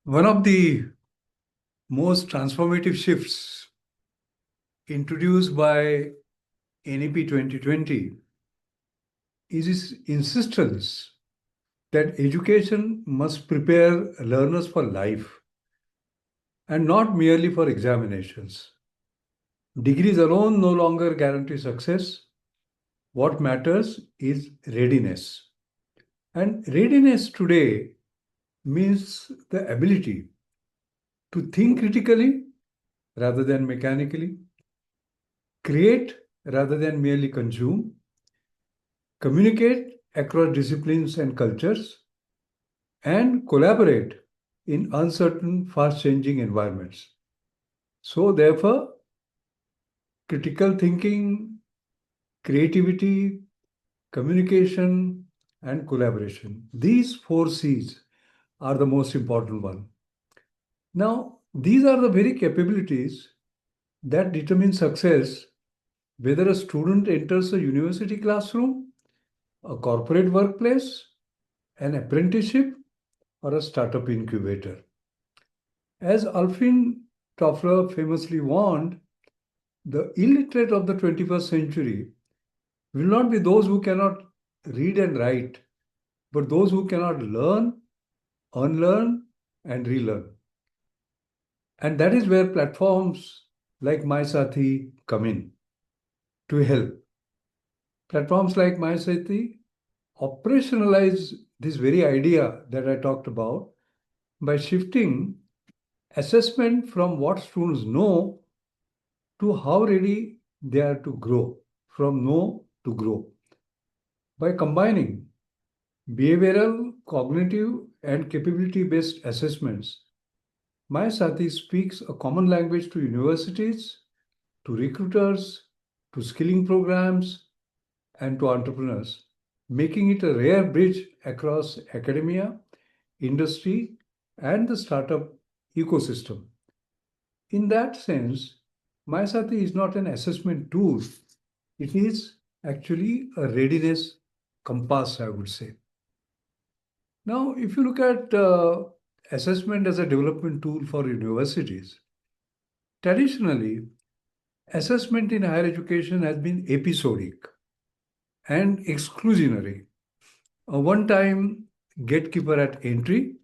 One of the most transformative shifts introduced by NEP 2020 is its insistence that education must prepare learners for life and not merely for examinations. Degrees alone no longer guarantee success. What matters is readiness. And readiness today means the ability to think critically rather than mechanically, create rather than merely consume, communicate across disciplines and cultures, and collaborate in uncertain, fast-changing environments. So therefore, critical thinking, creativity, communication, and collaboration. These four C's are the most important one. Now, these are the very capabilities that determine success, whether a student enters a university classroom, a corporate workplace, an apprenticeship, or a startup incubator. As Alfred Toffler famously warned, the illiterate of the 21st century will not be those who cannot read and write, but those who cannot learn, unlearn, and relearn. And that is where platforms like mySATHI come in to help. Platforms like mySATHI operationalize this very idea that I talked about by shifting assessment from what students know to how ready they are to grow, from know to grow. By combining behavioral, cognitive, and capability-based assessments, mySATHI speaks a common language to universities, to recruiters, to skilling programs, and to entrepreneurs, making it a rare bridge across academia, industry, and the startup ecosystem. In that sense, mySATHI is not an assessment tool. It is actually a readiness compass, I would say. Now, if you look at assessment as a development tool for universities, traditionally, assessment in higher education has been episodic and exclusionary. A one-time gatekeeper at entry,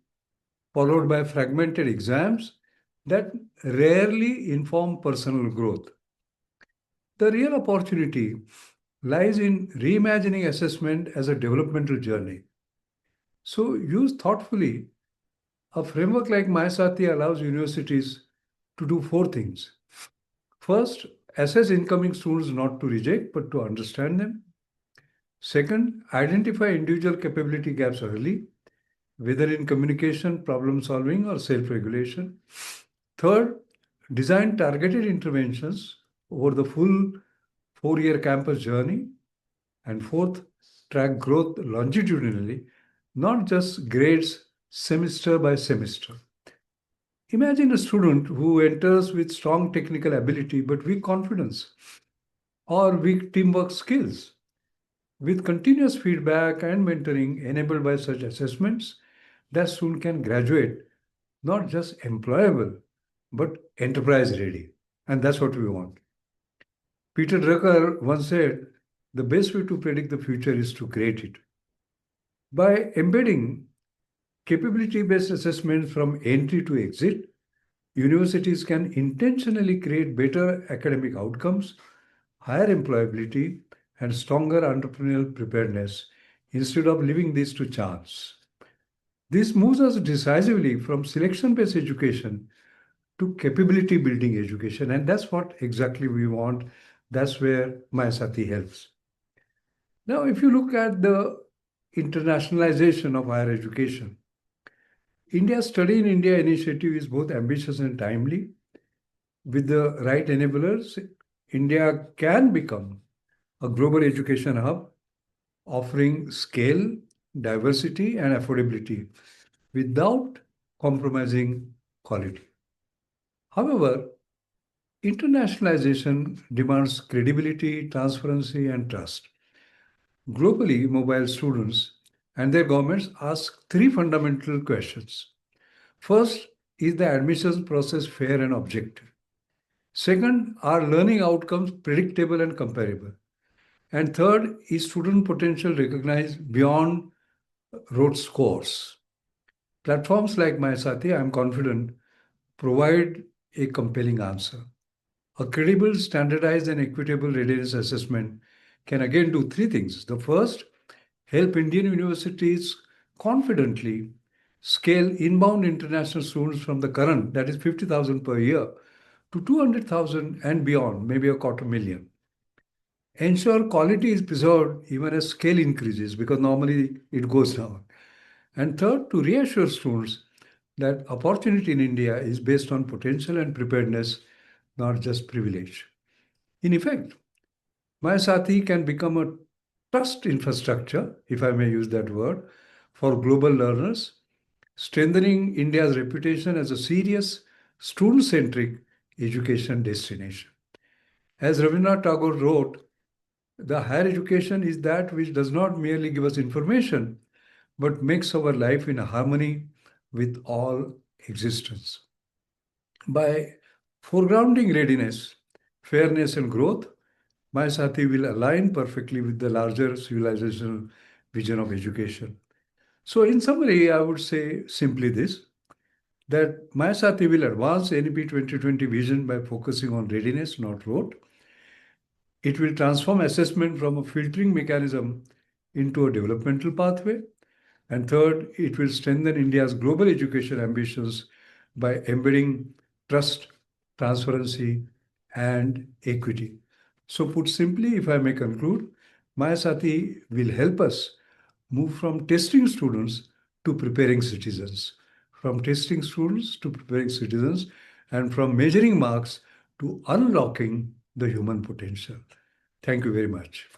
followed by fragmented exams that rarely inform personal growth. The real opportunity lies in reimagining assessment as a developmental journey. So, used thoughtfully, a framework like mySATHI allows universities to do four things. First, assess incoming students not to reject, but to understand them. Second, identify individual capability gaps early, whether in communication, problem solving, or self-regulation. Third, design targeted interventions over the full four-year campus journey. And fourth, track growth longitudinally, not just grades semester by semester. Imagine a student who enters with strong technical ability but weak confidence or weak teamwork skills. With continuous feedback and mentoring enabled by such assessments, that student can graduate not just employable, but enterprise ready. And that's what we want. Peter Drucker once said, the best way to predict the future is to create it. By embedding capability-based assessment from entry to exit, universities can intentionally create better academic outcomes, higher employability, and stronger entrepreneurial preparedness instead of leaving this to chance. This moves us decisively from selection-based education to capability-building education, and that's what exactly we want. That's where mySATHI helps. Now, if you look at the internationalization of higher education, India's Study in India initiative is both ambitious and timely. With the right enablers, India can become a global education hub, offering scale, diversity, and affordability without compromising quality. However, internationalization demands credibility, transparency, and trust. Globally, mobile students and their governments ask three fundamental questions. First, is the admissions process fair and objective? Second, are learning outcomes predictable and comparable? And third, is student potential recognized beyond rote scores? Platforms like mySATHI, I am confident, provide a compelling answer. A credible, standardized, and equitable readiness assessment can again do three things. The first, help Indian universities confidently scale inbound international students from the current, that is 50,000 per year, to 200,000 and beyond, maybe a quarter million. Ensure quality is preserved even as scale increases, because normally it goes down. And third, to reassure students that opportunity in India is based on potential and preparedness, not just privilege. In effect, mySATHI can become a trust infrastructure, if I may use that word, for global learners, strengthening India's reputation as a serious, student-centric education destination. As Rabindranath Tagore wrote, the higher education is that which does not merely give us information, but makes our life in harmony with all existence. By foregrounding readiness, fairness, and growth, mySATHI will align perfectly with the larger civilizational vision of education. So, in summary, I would say simply this, that mySATHI will advance NEP 2020 vision by focusing on readiness, not rote. It will transform assessment from a filtering mechanism into a developmental pathway. And third, it will strengthen India's global education ambitions by embedding trust, transparency, and equity. So, put simply, if I may conclude, mySATHI will help us move from testing students to preparing citizens, from testing students to preparing citizens, and from measuring marks to unlocking the human potential. Thank you very much.